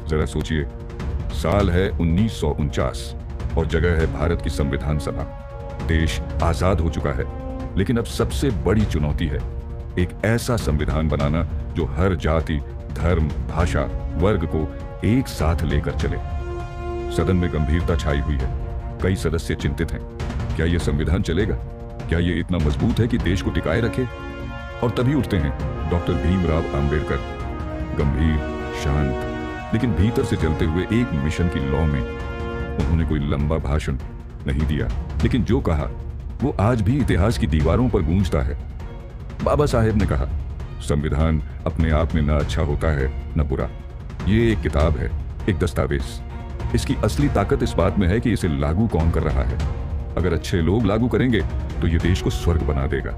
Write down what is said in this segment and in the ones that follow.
जरा सोचिए, साल है 1949 और जगह है भारत की संविधान सभा। देश आजाद हो चुका है, लेकिन अब सबसे बड़ी चुनौती है एक ऐसा संविधान बनाना जो हर जाति, धर्म, भाषा, वर्ग को एक साथ लेकर चले। सदन में गंभीरता छाई हुई है। कई सदस्य चिंतित हैं। क्या यह संविधान चलेगा? क्या यह इतना मजबूत है कि देश को टिकाए रखे? और तभी उठते हैं डॉक्टर भीमराव अंबेडकर, गंभीर, शांत, लेकिन भीतर से चलते हुए एक मिशन की लौ में। उन्होंने कोई लंबा भाषण नहीं दिया, लेकिन जो कहा वो आज भी इतिहास की दीवारों पर गूंजता है। बाबा साहेब ने कहा, संविधान अपने आप में न अच्छा होता है न बुरा। ये एक किताब है, एक दस्तावेज। इसकी असली ताकत इस बात में है कि इसे लागू कौन कर रहा है। अगर अच्छे लोग लागू करेंगे तो ये देश को स्वर्ग बना देगा,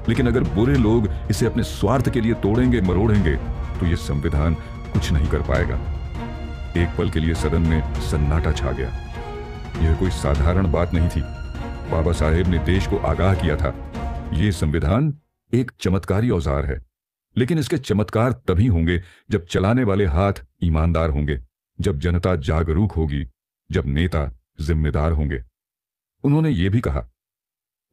लेकिन अगर बुरे लोग इसे अपने स्वार्थ के लिए तोड़ेंगे, मरोड़ेंगे, तो ये संविधान कुछ नहीं कर पाएगा। एक पल के लिए सदन में सन्नाटा छा गया। यह कोई साधारण बात नहीं थी। बाबा साहेब ने देश को आगाह किया था, यह संविधान एक चमत्कारी औजार है, लेकिन इसके चमत्कार तभी होंगे जब चलाने वाले हाथ ईमानदार होंगे, जब जनता जागरूक होगी, जब नेता जिम्मेदार होंगे। उन्होंने ये भी कहा,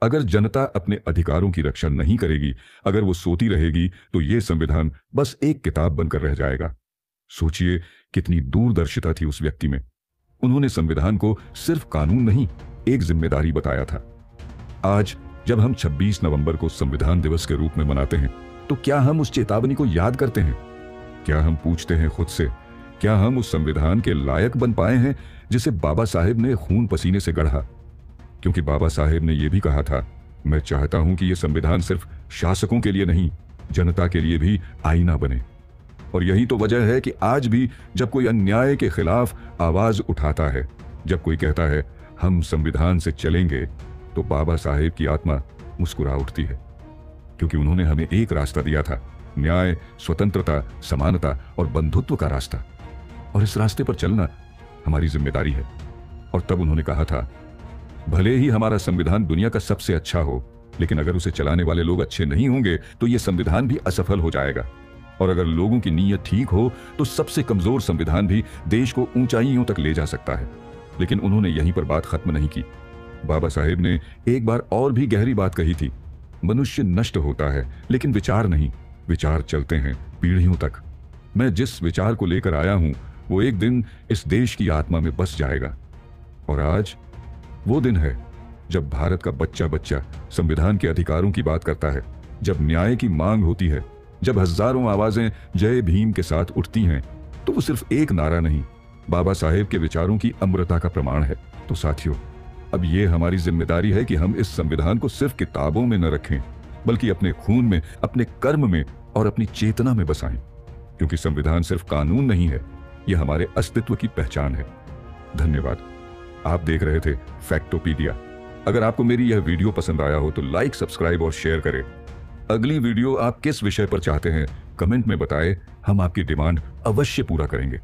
अगर जनता अपने अधिकारों की रक्षा नहीं करेगी, अगर वो सोती रहेगी, तो ये संविधान बस एक किताब बनकर रह जाएगा। सोचिए कितनी दूरदर्शिता थी उस व्यक्ति में। उन्होंने संविधान को सिर्फ कानून नहीं, एक जिम्मेदारी बताया था। आज जब हम 26 नवंबर को संविधान दिवस के रूप में मनाते हैं, तो क्या हम उस चेतावनी को याद करते हैं? क्या हम पूछते हैं खुद से, क्या हम उस संविधान के लायक बन पाए हैं जिसे बाबा साहेब ने खून पसीने से गढ़ा? क्योंकि बाबा साहेब ने यह भी कहा था, मैं चाहता हूं कि यह संविधान सिर्फ शासकों के लिए नहीं, जनता के लिए भी आईना बने। और यही तो वजह है कि आज भी जब कोई अन्याय के खिलाफ आवाज उठाता है, जब कोई कहता है हम संविधान से चलेंगे, तो बाबा साहेब की आत्मा मुस्कुरा उठती है। क्योंकि उन्होंने हमें एक रास्ता दिया था, न्याय, स्वतंत्रता, समानता और बंधुत्व का रास्ता, और इस रास्ते पर चलना हमारी जिम्मेदारी है। और तब उन्होंने कहा था, भले ही हमारा संविधान दुनिया का सबसे अच्छा हो, लेकिन अगर उसे चलाने वाले लोग अच्छे नहीं होंगे तो यह संविधान भी असफल हो जाएगा। और अगर लोगों की नीयत ठीक हो तो सबसे कमजोर संविधान भी देश को ऊंचाइयों तक ले जा सकता है। लेकिन उन्होंने यहीं पर बात खत्म नहीं की। बाबा साहेब ने एक बार और भी गहरी बात कही थी, मनुष्य नष्ट होता है लेकिन विचार नहीं, विचार चलते हैं पीढ़ियों तक। मैं जिस विचार को लेकर आया हूं वो एक दिन इस देश की आत्मा में बस जाएगा। और आज वो दिन है जब भारत का बच्चा बच्चा संविधान के अधिकारों की बात करता है, जब न्याय की मांग होती है, जब हजारों आवाजें जय भीम के साथ उठती हैं, तो वो सिर्फ एक नारा नहीं, बाबा साहेब के विचारों की अमरता का प्रमाण है। तो साथियों, अब ये हमारी जिम्मेदारी है कि हम इस संविधान को सिर्फ किताबों में न रखें, बल्कि अपने खून में, अपने कर्म में और अपनी चेतना में बसाएं। क्योंकि संविधान सिर्फ कानून नहीं है, यह हमारे अस्तित्व की पहचान है। धन्यवाद। आप देख रहे थे फैक्टोपीडिया। अगर आपको मेरी यह वीडियो पसंद आया हो तो लाइक, सब्सक्राइब और शेयर करें। अगली वीडियो आप किस विषय पर चाहते हैं कमेंट में बताएं, हम आपकी डिमांड अवश्य पूरा करेंगे।